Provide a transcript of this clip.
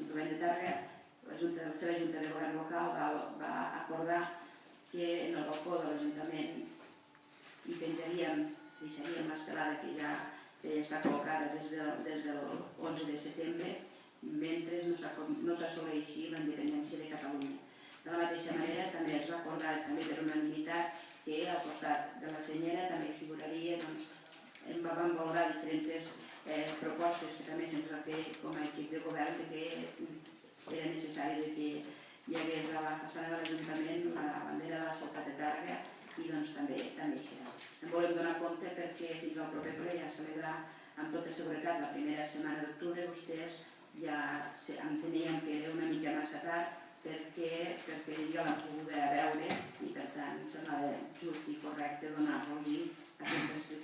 l'Ajuntament de Tàrrega, la seva Junta de Govern local va acordar que en el balcó de l'Ajuntament hi penjaríem, deixaríem l'estelada que ja està col·locada des del 11 de setembre, mentre no s'assoleixi la independència de Catalunya. De la mateixa manera, també es va acordar per unanimitat que al costat de la senyera també figuraria, vam valorar diferents propostes que també se'ns va fer com a equip de govern que era necessari que hi hagués a la façana de l'Ajuntament la bandera de la ciutat de Tàrrega i també hi serà. En volem donar compte perquè fins al proper ple ja celebrar amb tota seguretat la primera setmana d'octubre. Vostès ja enteníem que era una mica massa tard perquè ja l'han pogut veure i per tant semblava just i correcte donar-los aquesta